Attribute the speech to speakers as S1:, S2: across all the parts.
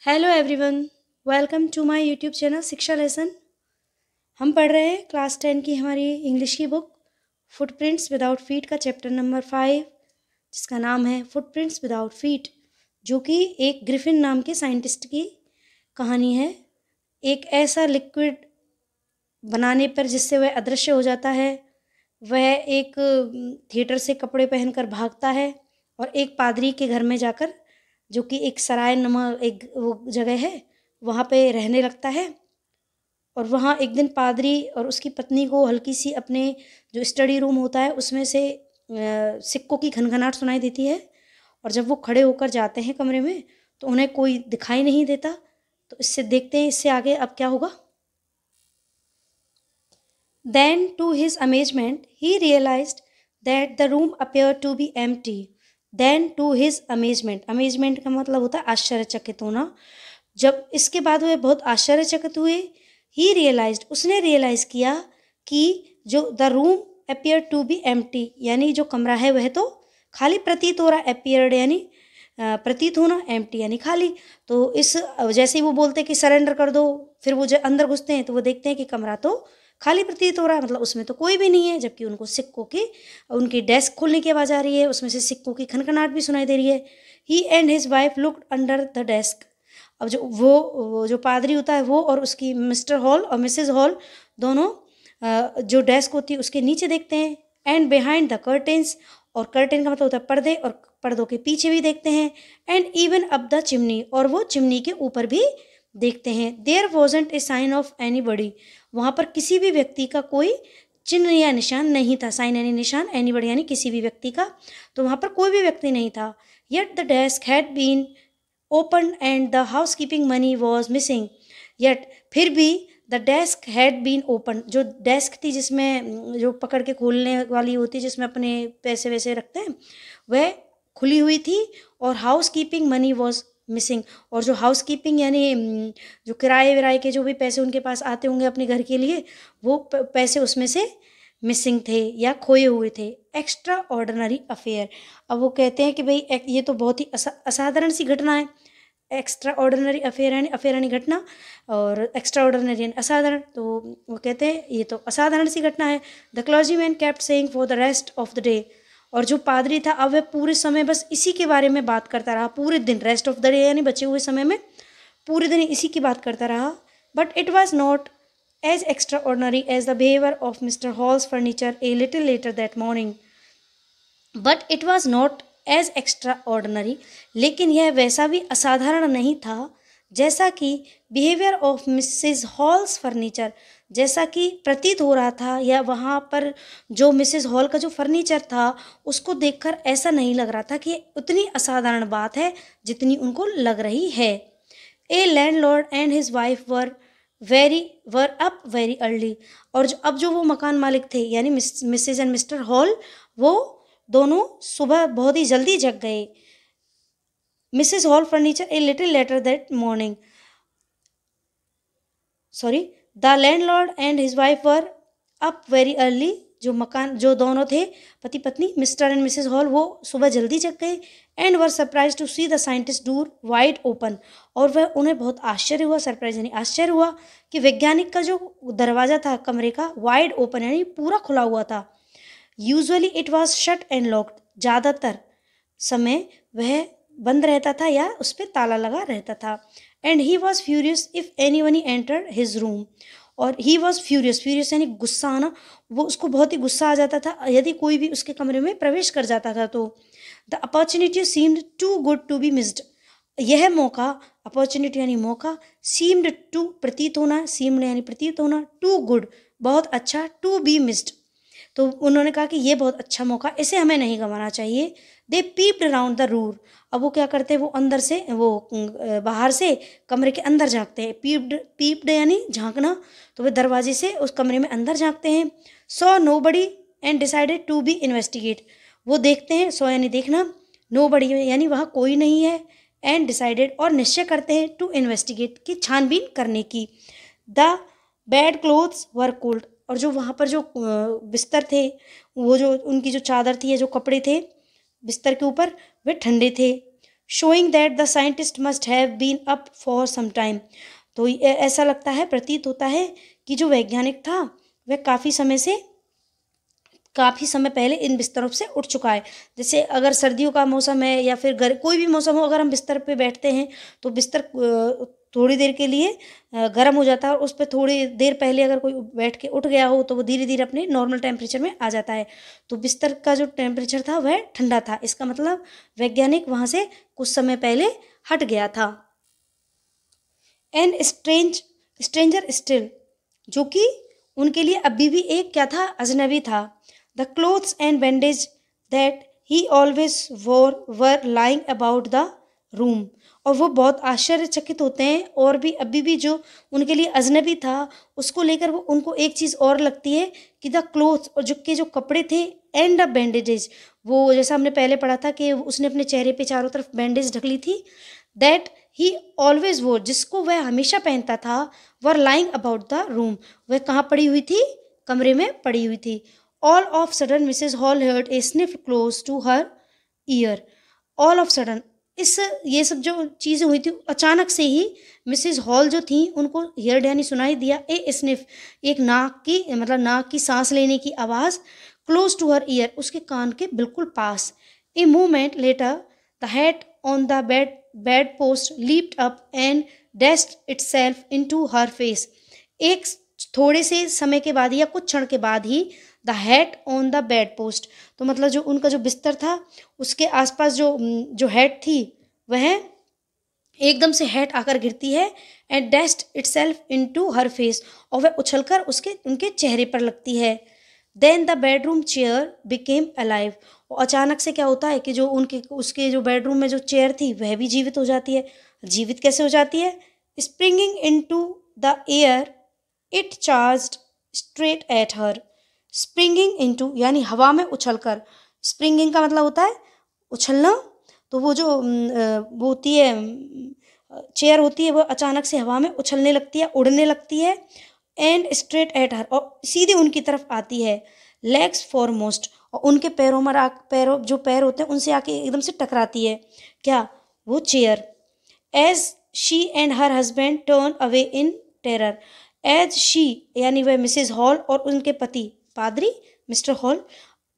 S1: Hello everyone, welcome to my YouTube channel Shiksha lesson. हम पढ़ रहे हैं क्लास 10 की हमारी इंग्लिश की बुक फुटप्रिंट्स विदाउट फीट का चैप्टर नंबर 5, जिसका नाम है फुटप्रिंट्स विदाउट फीट, जो कि एक ग्रिफिन नाम के साइंटिस्ट की कहानी है। एक ऐसा लिक्विड बनाने पर जिससे वह अदृश्य हो जाता है। वह एक थिएटर से कपड़े पहनकर भागता है और एक पादरी के घर में जाकर, जो कि एक सराय नमा एक वो जगह है, वहाँ पे रहने लगता है। और वहाँ एक दिन पादरी और उसकी पत्नी को हल्की सी अपने जो स्टडी रूम होता है उसमें से सिक्कों की खनखनाहट सुनाई देती है। और जब वो खड़े होकर जाते हैं कमरे में तो उन्हें कोई दिखाई नहीं देता। तो इससे देखते हैं इससे आगे अब क्या होगा। Then to his amazement he realized that the room appeared to be empty. Then to his amazement का मतलब होता है आश्चर्यचकित होना। जब इसके बाद वह बहुत आश्चर्यचकित हुए, he realized उसने रियलाइज किया कि जो the room appeared to be empty यानी जो कमरा है वह तो खाली प्रतीत हो रहा। appeared यानी प्रतीत होना, empty यानी खाली। तो इस जैसे ही वो बोलते हैं कि सरेंडर कर दो, फिर वो जब अंदर घुसते हैं तो वो देखते हैं कि कमरा तो खाली प्रतीत हो रहा है, मतलब उसमें तो कोई भी नहीं है। जबकि उनको सिक्कों की उनकी डेस्क खोलने की आवाज़ आ रही है, उसमें से सिक्कों की खनखनाहट भी सुनाई दे रही है। He and his wife looked under the desk. अब जो वो जो पादरी होता है वो और उसकी मिस्टर हॉल और मिसेज हॉल दोनों जो डेस्क होती है उसके नीचे देखते हैं। एंड बिहाइंड द कर्टेन्स, और कर्टेन का मतलब होता है पर्दे, और पर्दों के पीछे भी देखते हैं। And even up the chimney, और वो चिमनी के ऊपर भी देखते हैं। There wasn't a sign of anybody, वहाँ पर किसी भी व्यक्ति का कोई चिन्ह या निशान नहीं था। साइन यानी निशान, एनी बडी यानी किसी भी व्यक्ति का, तो वहाँ पर कोई भी व्यक्ति नहीं था। Yet the desk had been open and the housekeeping money was missing. Yet फिर भी the desk had been open, जो डेस्क थी जिसमें जो पकड़ के खोलने वाली होती है जिसमें अपने पैसे वैसे रखते हैं, वह खुली हुई थी। और house keeping money was missing, और जो हाउस कीपिंग यानी जो किराए विराए के जो भी पैसे उनके पास आते होंगे अपने घर के लिए, वो पैसे उसमें से मिसिंग थे या खोए हुए थे। एक्स्ट्रा ऑर्डिनरी अफेयर, अब वो कहते हैं कि भाई ये तो बहुत ही असाधारण सी घटना है। एक्स्ट्रा ऑर्डिनरी अफेयर यानी घटना, और एक्स्ट्रा ऑर्डिनरी यानी असाधारण, तो वो कहते हैं ये तो असाधारण सी घटना है। The clergy man kept saying for the rest of the day, और जो पादरी था अब वह पूरे समय बस इसी के बारे में बात करता रहा, पूरे दिन। रेस्ट ऑफ द डे यानी बचे हुए समय में पूरे दिन इसी की बात करता रहा। But it was not as extraordinary as the behaviour of mister Hall's furniture a little later that morning. But it was not as extraordinary, लेकिन यह वैसा भी असाधारण नहीं था जैसा कि behaviour of missus Hall's furniture, जैसा कि प्रतीत हो रहा था, या वहाँ पर जो मिसेस हॉल का जो फर्नीचर था उसको देखकर ऐसा नहीं लग रहा था कि उतनी असाधारण बात है जितनी उनको लग रही है। A landlord and his wife were up very early, और अब जो वो मकान मालिक थे यानी मिसेज एंड मिस्टर हॉल, वो दोनों सुबह बहुत ही जल्दी जग गए। Mrs hall furniture a little later that morning, the landlord and his wife were up very early, जो दोनों थे पति पत्नी मिस्टर एंड मिसेस हॉल, वो सुबह जल्दी जग गए। And were surprise to see the scientist door wide open, और वह उन्हें बहुत आश्चर्य हुआ, सरप्राइज यानी आश्चर्य हुआ कि वैज्ञानिक का जो दरवाज़ा था कमरे का वाइड ओपन यानी पूरा खुला हुआ था। Usually it was shut and locked, ज़्यादातर समय वह बंद रहता था या उस पर ताला लगा रहता था। And he was furious if any one enter his room, और ही वॉज फ्यूरियस यानी गुस्सा आना, वो उसको बहुत ही गुस्सा आ जाता था यदि कोई भी उसके कमरे में प्रवेश कर जाता था तो। The opportunity seemed too good to be missed, यह मौका, अपॉर्चुनिटी यानी मौका, सीम्ड टू प्रतीत होना, सीम्ड यानी प्रतीत होना, टू गुड बहुत अच्छा, टू बी मिस्ड, तो उन्होंने कहा कि ये बहुत अच्छा मौका, इसे हमें नहीं गंवाना चाहिए। दे पीप्ड अराउंड द रूम, अब वो क्या करते हैं, वो अंदर से बाहर से कमरे के अंदर झांकते हैं। पीप्ड यानी झांकना, तो वे दरवाजे से उस कमरे में अंदर झांकते हैं। Saw nobody and decided to be investigate, वो देखते हैं, सॉ यानी देखना, नोबडी यानी वहाँ कोई नहीं है, एंड डिसाइडेड और निश्चय करते हैं, टू इन्वेस्टिगेट की छानबीन करने की। The bed clothes were cold, और जो वहाँ पर जो बिस्तर थे, वो जो उनकी जो चादर थी या जो कपड़े थे बिस्तर के ऊपर, वे ठंडे थे। Showing that the scientist must have been up for some time. तो ऐसा लगता है, प्रतीत होता है कि जो वैज्ञानिक था वह काफ़ी समय पहले इन बिस्तरों से उठ चुका है। जैसे अगर सर्दियों का मौसम है या फिर कोई भी मौसम हो, अगर हम बिस्तर पे बैठते हैं तो बिस्तर थोड़ी देर के लिए गर्म हो जाता है, और उस पर थोड़ी देर पहले अगर कोई बैठ के उठ गया हो तो वो धीरे धीरे अपने नॉर्मल टेम्परेचर में आ जाता है। तो बिस्तर का जो टेम्परेचर था वह ठंडा था, इसका मतलब वैज्ञानिक वहाँ से कुछ समय पहले हट गया था। एन स्ट्रेंजर स्टिल, जो कि उनके लिए अभी भी एक क्या था, अजनबी था। The clothes and bandage that he always wore were lying about the room. और वो बहुत आश्चर्यचकित होते हैं, और भी अभी भी जो उनके लिए अजनबी था उसको लेकर वो उनको एक चीज़ और लगती है कि द क्लोथ्स, और जो कपड़े थे, एंड द बैंडेजेज, वो जैसा हमने पहले पढ़ा था कि उसने अपने चेहरे पे चारों तरफ बैंडेज ढक ली थी, दैट ही ऑलवेज वोर, जिसको वह हमेशा पहनता था, वर लाइंग अबाउट द रूम, वह कहाँ पड़ी हुई थी, कमरे में पड़ी हुई थी। All of sudden missus Hall heard a sniff close to her ear. All of sudden, ये सब जो चीज़ें हुई थी अचानक से ही मिसेज हॉल जो थी उनको हियर यानी सुनाई दिया ए स्निफ, एक नाक की, मतलब नाक की सांस लेने की आवाज़, क्लोज टू हर ईयर, उसके कान के बिल्कुल पास। A moment later the head on the bed post leaped up and dashed itself into her face. एक थोड़े से समय के बाद या कुछ क्षण के बाद ही the head on the bed post, तो मतलब जो उनका जो बिस्तर था उसके आसपास जो हेड थी वह एकदम से हेड आकर गिरती है, and dashed itself into her face, और वह उछलकर उनके चेहरे पर लगती है। Then the bedroom chair became alive, और अचानक से क्या होता है कि जो उसके जो बेडरूम में जो चेयर थी वह भी जीवित हो जाती है। जीवित कैसे हो जाती है? Springing into the air it charged straight at her. Springing into यानी हवा में उछलकर, स्प्रिंगिंग का मतलब होता है उछलना, तो वो जो वो होती है चेयर होती है, वो अचानक से हवा में उछलने लगती है, उड़ने लगती है, एंड स्ट्रेट एट हर, और सीधे उनकी तरफ आती है। लेग्स फॉरमोस्ट, और उनके पैरों जो पैर होते हैं उनसे आके एकदम से टकराती है, क्या? वो chair. As she and her husband turn away in terror. As she यानी वह मिसेज हॉल और उनके पति पादरी mister Hall,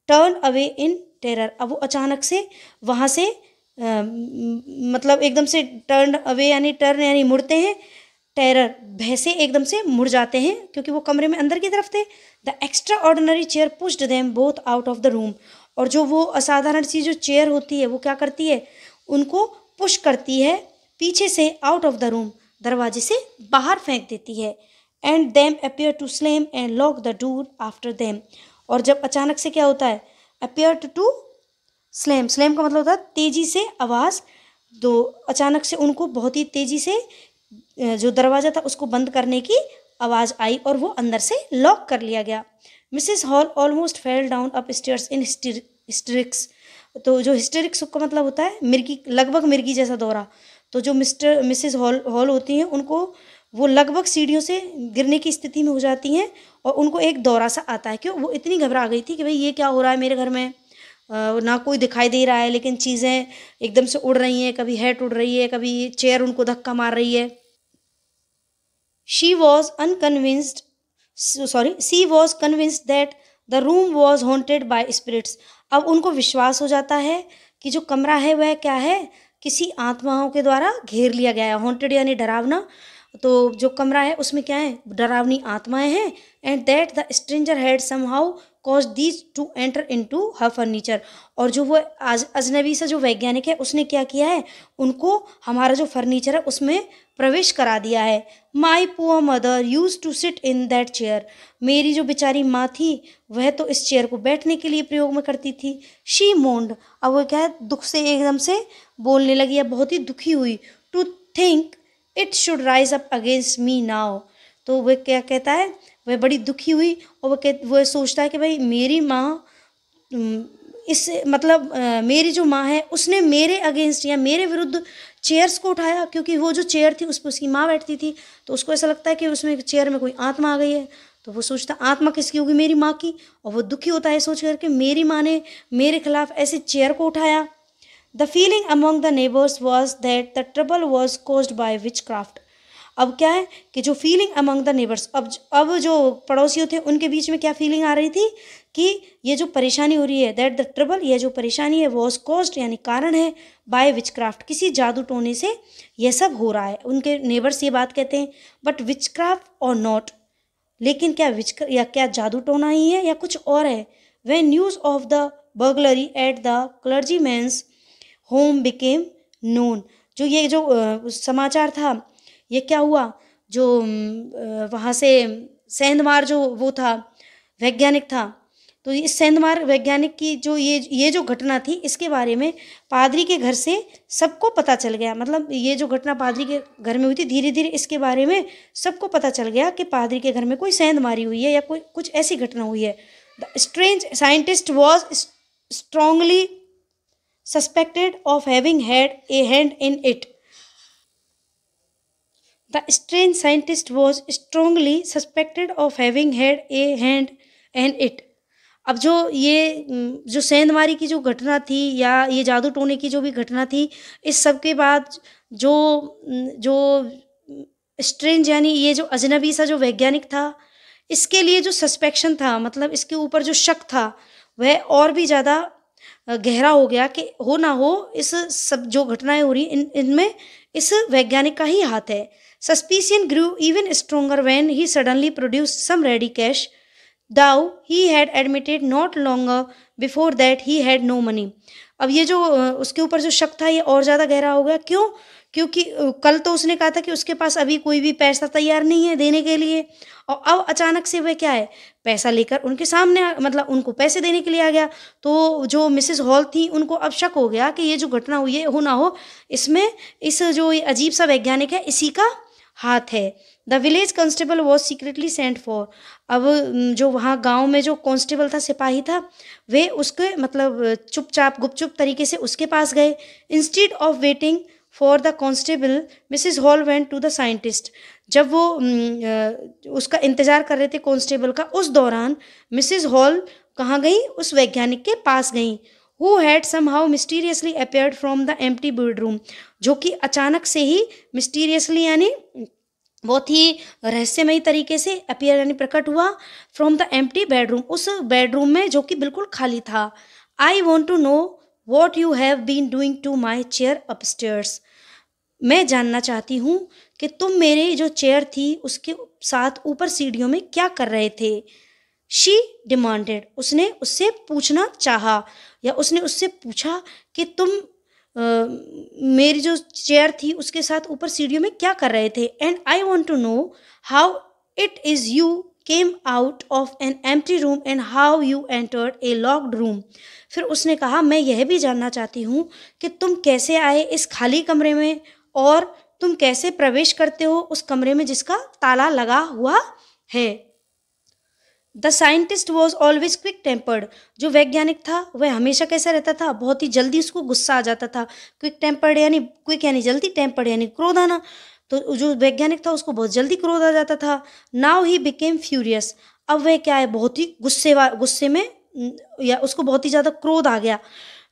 S1: turn away in terror, अब वो अचानक से वहाँ से मतलब एकदम से टर्न अवे यानी मुड़ते हैं, टेरर भय से एकदम से मुड़ जाते हैं क्योंकि वो कमरे में अंदर की तरफ थे। The extra ordinary chair pushed them both out of the room, और जो वो असाधारण सी जो चेयर होती है वो क्या करती है, उनको पुश करती है पीछे से, आउट ऑफ द रूम, दरवाजे से बाहर फेंक देती है। And them appear to slam and lock the door after them, और जब अचानक से क्या होता है, अपियर टू स्लैम, स्लैम का मतलब होता है तेजी से आवाज़, तो अचानक से उनको बहुत ही तेजी से जो दरवाज़ा था उसको बंद करने की आवाज़ आई और वो अंदर से लॉक कर लिया गया। Mrs Hall almost fell down upstairs in hysterics, तो जो हिस्टेरिक्स का मतलब होता है मिर्गी, लगभग मिर्गी जैसा दौरा, तो जो मिसेस हॉल होती हैं उनको वो लगभग सीढ़ियों से गिरने की स्थिति में हो जाती हैं और उनको एक दौरा सा आता है, क्यों? वो इतनी घबरा गई थी कि भाई ये क्या हो रहा है मेरे घर में, ना कोई दिखाई दे रहा है लेकिन चीज़ें एकदम से उड़ रही हैं, कभी हेड उड़ रही है, कभी चेयर उनको धक्का मार रही है। She was convinced that the room was haunted by spirits, अब उनको विश्वास हो जाता है कि जो कमरा है वह क्या है, किसी आत्माओं के द्वारा घेर लिया गया है। हॉन्टेड यानी डरावना, तो जो कमरा है उसमें क्या है, डरावनी आत्माएं हैं। And that the stranger had somehow cause these two enter into her furniture, और जो वो अजनबी से जो वैज्ञानिक है उसने क्या किया है, उनको हमारा जो फर्नीचर है उसमें प्रवेश करा दिया है। My poor mother use to sit in that chair, मेरी जो बेचारी माँ थी वह तो इस चेयर को बैठने के लिए प्रयोग में करती थी। शी मोन्ड, अब वो क्या है, दुख से एकदम से बोलने लगी, अब बहुत ही दुखी हुई। To think it should rise up against me now, तो वह क्या कहता है, वह बड़ी दुखी हुई और वह सोचता है कि भाई मेरी माँ इस मतलब मेरी जो माँ है उसने मेरे अगेंस्ट या मेरे विरुद्ध चेयर्स को उठाया, क्योंकि वो जो चेयर थी उस पर उसकी माँ बैठती थी, तो उसको ऐसा लगता है कि उसमें चेयर में कोई आत्मा आ गई है, तो वो सोचता आत्मा किसकी होगी, मेरी माँ की, और वो दुखी होता है सोच करके मेरी माँ ने मेरे खिलाफ ऐसे चेयर को उठाया। The feeling among the neighbours was that the trouble was caused by which craft. अब क्या है कि जो फीलिंग अमंग द नेबर्स, अब जो पड़ोसियों थे उनके बीच में क्या फीलिंग आ रही थी कि ये जो परेशानी हो रही है, दैट द ट्रबल, ये जो परेशानी है, वॉज कॉज्ड यानी कारण है, बाय विच क्राफ्ट, किसी जादू टोने से ये सब हो रहा है। उनके नेबर्स ये बात कहते हैं, बट विच क्राफ्ट और नॉट, लेकिन क्या या क्या जादू टोना ही है या कुछ और है। When news of the burglary at the clergyman's home became known, जो ये जो समाचार था, ये क्या हुआ, जो वहाँ से सेंधमार जो वो था वैज्ञानिक था, तो इस सेंधमार वैज्ञानिक की जो ये जो घटना थी, इसके बारे में पादरी के घर से सबको पता चल गया। मतलब ये जो घटना पादरी के घर में हुई थी, धीरे धीरे इसके बारे में सबको पता चल गया कि पादरी के घर में कोई सेंधमारी हुई है या कोई कुछ ऐसी घटना हुई है। The strange scientist was strongly suspected of having had a hand in it. The strange scientist was strongly suspected of having had a hand in it। अब जो सेंधमारी की जो घटना थी या ये जादू टोने की जो भी घटना थी, इस सब के बाद जो जो स्ट्रेंज यानी ये जो अजनबी सा जो वैज्ञानिक था, इसके लिए जो सस्पेक्शन था, मतलब इसके ऊपर जो शक था, वह और भी ज़्यादा गहरा हो गया कि हो ना हो इस सब जो घटनाएं हो रही इनमें इस वैज्ञानिक का ही हाथ है। Suspicion grew even stronger when he suddenly produced some ready cash, though he had admitted not longer before that he had no money। अब ये जो उसके ऊपर जो शक था, ये और ज़्यादा गहरा हो गया। क्यों? क्योंकि कल तो उसने कहा था कि उसके पास अभी कोई भी पैसा तैयार नहीं है देने के लिए, और अब अचानक से वह क्या है, पैसा लेकर उनके सामने मतलब उनको पैसे देने के लिए आ गया। तो जो मिसेस हॉल थी, उनको अब शक हो गया कि ये जो घटना हुई है, हो ना हो इसमें इस जो ये अजीब सा वैज्ञानिक है, इसी का हाथ है। The village constable was secretly sent for. अब जो वहाँ गांव में जो कांस्टेबल था, सिपाही था, वे उसके मतलब चुपचाप गुपचुप तरीके से उसके पास गए। Instead of waiting for the constable, missus Hall went to the scientist. जब वो उसका इंतज़ार कर रहे थे कांस्टेबल का, उस दौरान मिसेस हॉल कहाँ गई, उस वैज्ञानिक के पास गई। Who had somehow mysteriously appeared from the empty bedroom, जो कि अचानक से ही mysteriously यानी बहुत ही रहस्यमयी तरीके से अपीयर यानी प्रकट हुआ, फ्रॉम द एम्प्टी बेडरूम, उस बेडरूम में जो कि बिल्कुल खाली था। I want to know what you have been doing to my chair upstairs. मैं जानना चाहती हूँ कि तुम मेरे जो चेयर थी उसके साथ ऊपर सीढ़ियों में क्या कर रहे थे। शी डिमांडेड, उसने उससे पूछना चाहा या उसने उससे पूछा कि तुम मेरी जो चेयर थी उसके साथ ऊपर सीढ़ियों में क्या कर रहे थे। And I want to know how it is you came out of an empty room and how you entered a locked room. फिर उसने कहा, मैं यह भी जानना चाहती हूँ कि तुम कैसे आए इस खाली कमरे में और तुम कैसे प्रवेश करते हो उस कमरे में जिसका ताला लगा हुआ है। The scientist was always quick tempered. जो वैज्ञानिक था वह हमेशा कैसा रहता था, बहुत ही जल्दी उसको गुस्सा आ जाता था। क्विक टेम्पर्ड यानी क्विक यानी जल्दी, टेम्पर्ड यानी क्रोध आना। तो जो वैज्ञानिक था उसको बहुत जल्दी क्रोध आ जाता था। Now he became furious. अब वह क्या है, बहुत ही गुस्से में या उसको बहुत ही ज़्यादा क्रोध आ गया।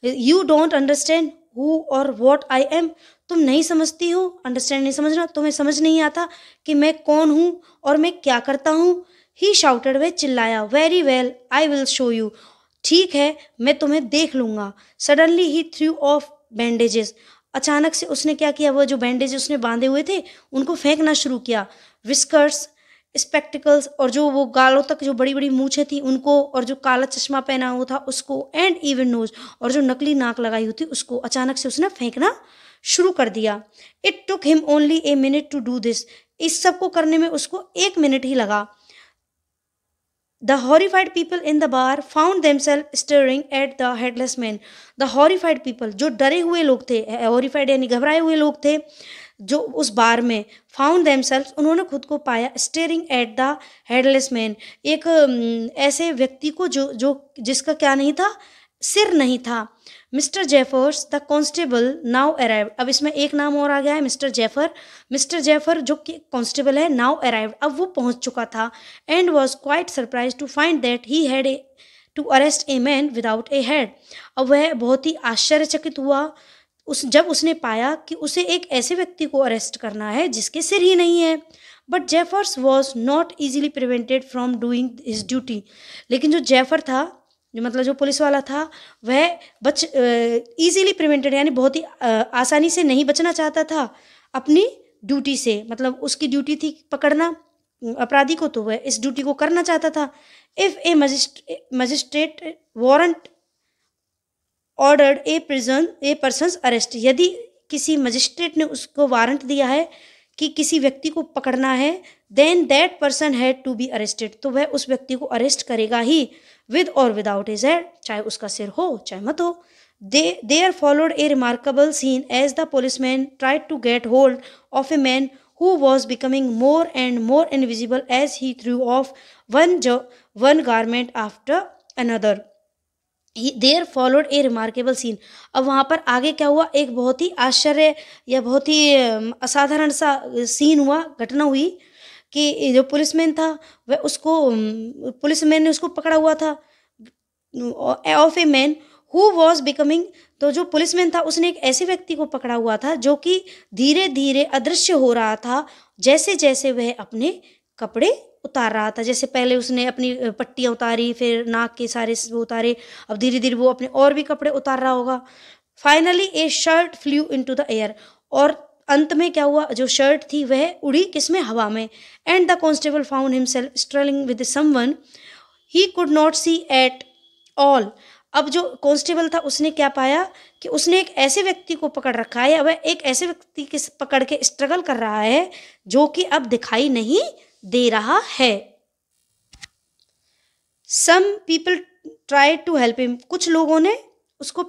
S1: यू डोंट अंडरस्टैंड हु और वॉट आई एम। तुम नहीं समझती हो, अंडरस्टैंड नहीं समझना, तुम्हें समझ नहीं आता कि मैं कौन हूँ और मैं क्या करता हूँ। ही शाउटेड, वह चिल्लाया। Very well I will show you. ठीक है, मैं तुम्हें देख लूँगा। Suddenly he through of bandages. अचानक से उसने क्या किया, वो जो बैंडेज उसने बांधे हुए थे उनको फेंकना शुरू किया। विस्कर्स, स्पेक्टिकल्स और जो वो गालों तक जो बड़ी बड़ी मूछें थी उनको, और जो काला चश्मा पहना हुआ था उसको, एंड इवन नोज और जो नकली नाक लगाई हुई थी उसको अचानक से उसने फेंकना शुरू कर दिया। It took him only a minute to do this. इस सब को करने में उसको 1 मिनट ही लगा। The horrified people in the bar found themselves staring at the headless man. The horrified people, जो डरे हुए लोग थे, horrified यानी घबराए हुए लोग थे, जो उस बार में found themselves, उन्होंने खुद को पाया staring at the headless man, एक ऐसे व्यक्ति को जिसका क्या नहीं था, सिर नहीं था। Mister Jeffers the constable now arrived. अब इसमें एक नाम और आ गया है, मिस्टर जेफर। मिस्टर जेफर जो कि कांस्टेबल है, नाउ अराइव्ड, अब वो पहुंच चुका था। And was quite surprise to find that he had to arrest a man without a head. अब वह बहुत ही आश्चर्यचकित हुआ जब उसने पाया कि उसे एक ऐसे व्यक्ति को अरेस्ट करना है जिसके सिर ही नहीं है। But Jeffers was not easily prevented from doing his duty. लेकिन जो जेफर था, जो मतलब जो पुलिस वाला था, वह ईजिली प्रिवेंटेड यानी बहुत ही आसानी से नहीं बचना चाहता था अपनी ड्यूटी से। मतलब उसकी ड्यूटी थी पकड़ना अपराधी को, तो वह इस ड्यूटी को करना चाहता था। If A magistrate warrant ordered A persons arrest, यदि किसी मजिस्ट्रेट ने उसको वारंट दिया है कि किसी व्यक्ति को पकड़ना है, then that person had to be arrested, तो वह उस व्यक्ति को अरेस्ट करेगा ही, विद और विदाउट हिज हेड, चाहे उसका सिर हो चाहे मत हो। There followed a remarkable scene as the policeman tried to get hold of a man who was becoming more and more invisible as he threw off one garment after another. There followed a remarkable scene. अब वहाँ पर आगे क्या हुआ, एक बहुत ही आश्चर्य या बहुत ही असाधारण सा सीन हुआ, घटना हुई कि जो पुलिसमैन था वह उसको पुलिसमैन ने उसको पकड़ा हुआ था of a man who was becoming, तो जो पुलिसमैन था उसने एक ऐसे व्यक्ति को पकड़ा हुआ था जो कि धीरे धीरे अदृश्य हो रहा था जैसे जैसे वह अपने कपड़े उतार रहा था। जैसे पहले उसने अपनी पट्टियाँ उतारी, फिर नाक के सारे वो उतारे, अब धीरे धीरे वो अपने और भी कपड़े उतार रहा होगा। Finally A shirt flu into the air, और अंत में क्या हुआ, जो शर्ट थी वह उड़ी किसमें, हवा में। And the constable found himself struggling with someone he could not see at all. अब जो कांस्टेबल था उसने क्या पाया कि उसने एक ऐसे व्यक्ति को पकड़ रखा है, वह एक ऐसे व्यक्ति के पकड़ के स्ट्रगल कर रहा है जो कि अब दिखाई नहीं दे रहा है। Some people try to help him, कुछ लोगों ने उसको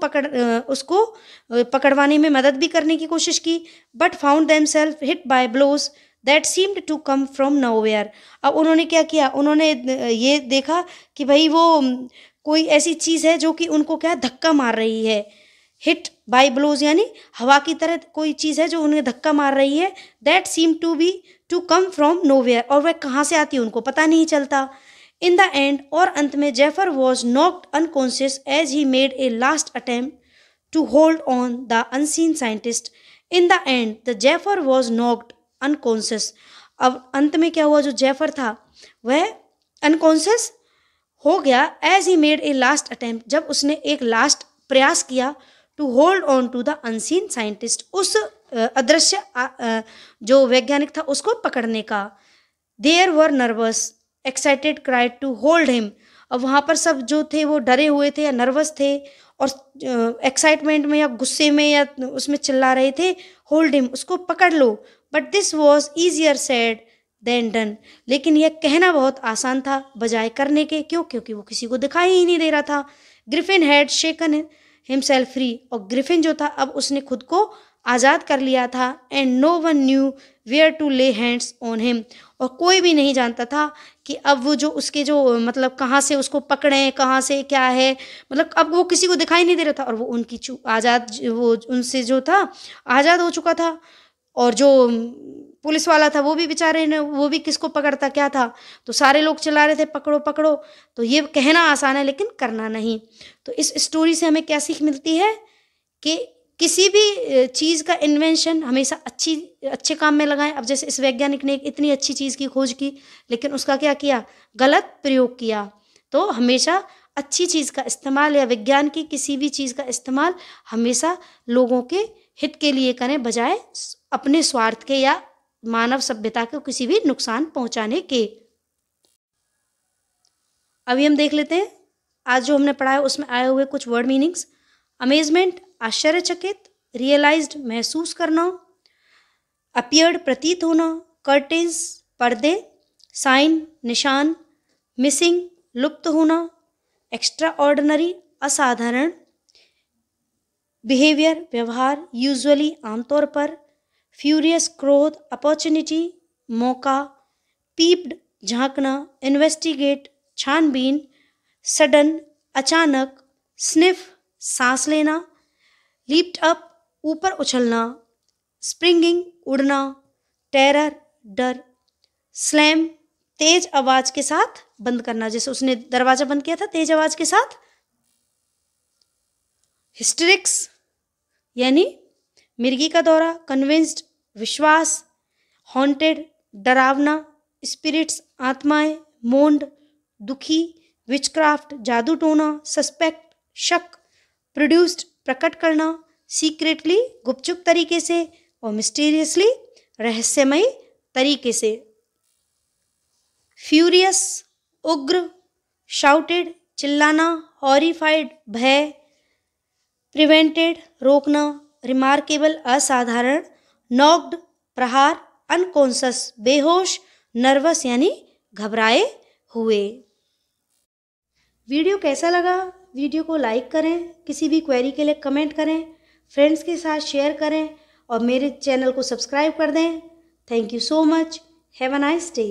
S1: पकड़वाने में मदद भी करने की कोशिश की, but found themselves hit by blows that seemed to come from nowhere. अब उन्होंने क्या किया, उन्होंने ये देखा कि भाई वो कोई ऐसी चीज़ है जो कि उनको क्या धक्का मार रही है। हिट बाय ब्लोज यानी हवा की तरह कोई चीज़ है जो उन्हें धक्का मार रही है। That seem to come from nowhere, और वह कहाँ से आती है उनको पता नहीं चलता। इन द एंड, और अंत में, Jaffer was knocked unconscious as he made a last attempt to hold on the unseen scientist. In the end the Jaffer was knocked unconscious. अब अंत में क्या हुआ, जो जेफर था वह अनकॉन्शियस हो गया as he made a last attempt, जब उसने एक लास्ट प्रयास किया to hold on to the unseen scientist, उस अदृश्य जो वैज्ञानिक था उसको पकड़ने का। There were nervous excited cried to hold him. अब वहाँ पर सब जो थे वो डरे हुए थे या नर्वस थे और एक्साइटमेंट में या गुस्से में या उसमें चिल्ला रहे थे, होल्ड हिम, उसको पकड़ लो। But this was easier said than done, लेकिन यह कहना बहुत आसान था बजाय करने के। क्यों? क्योंकि वो किसी को दिखाई ही नहीं दे रहा था। Griffin had shaken himself free, और ग्रिफिन जो था अब उसने खुद को आज़ाद कर लिया था। And no one knew where to lay hands on him, और कोई भी नहीं जानता था कि अब वो जो उसके जो मतलब कहाँ से उसको पकड़ें, कहाँ से क्या है, मतलब अब वो किसी को दिखाई नहीं दे रहा था, और वो उनकी आज़ाद वो उनसे जो था आज़ाद हो चुका था। और जो पुलिस वाला था वो भी बेचारे ने, वो भी किसको पकड़ता क्या था, तो सारे लोग चिल्ला रहे थे पकड़ो पकड़ो। तो ये कहना आसान है लेकिन करना नहीं। तो इस स्टोरी से हमें क्या सीख मिलती है कि किसी भी चीज़ का इन्वेंशन हमेशा अच्छे काम में लगाएं। अब जैसे इस वैज्ञानिक ने एक इतनी अच्छी चीज़ की खोज की, लेकिन उसका क्या किया, गलत प्रयोग किया। तो हमेशा अच्छी चीज़ का इस्तेमाल या विज्ञान की किसी भी चीज़ का इस्तेमाल हमेशा लोगों के हित के लिए करें, बजाय अपने स्वार्थ के या मानव सभ्यता को किसी भी नुकसान पहुंचाने के। अभी हम देख लेते हैं आज जो हमने पढ़ा है उसमें आए हुए कुछ वर्ड मीनिंग्स। अमेजमेंट आश्चर्यचकित, रियलाइज्ड महसूस करना, अपीयर्ड प्रतीत होना, कर्टेन्स पर्दे, साइन निशान, मिसिंग लुप्त होना, एक्स्ट्रा ऑर्डिनरी असाधारण, बिहेवियर व्यवहार, यूजुअली आमतौर पर, फ्यूरियस क्रोध अपॉर्चुनिटी मौका, पीप्ड झांकना, इन्वेस्टिगेट छानबीन, सडन अचानक, स्निफ सांस लेना, लीप्ड अप ऊपर उछलना, स्प्रिंगिंग उड़ना, टेरर डर, स्लैम तेज आवाज के साथ बंद करना, जैसे उसने दरवाज़ा बंद किया था तेज आवाज़ के साथ। हिस्टेरिक्स यानी मिर्गी का दौरा, कन्विंस्ड विश्वास, हॉन्टेड डरावना, स्पिरिट्स आत्माएं, मोन्ड दुखी, विचक्राफ्ट जादू टोना, सस्पेक्ट शक, प्रोड्यूस्ड प्रकट करना, सीक्रेटली गुपचुप तरीके से, और मिस्टीरियसली रहस्यमयी तरीके से। फ्यूरियस उग्र, शाउटेड चिल्लाना, हॉरिफाइड भय, प्रिवेंटेड रोकना, रिमार्केबल असाधारण, नॉक्ड प्रहार, अनकॉन्शस बेहोश, नर्वस यानी घबराए हुए। वीडियो कैसा लगा? वीडियो को लाइक करें, किसी भी क्वेरी के लिए कमेंट करें, फ्रेंड्स के साथ शेयर करें और मेरे चैनल को सब्सक्राइब कर दें। Thank you so much. Have a nice day.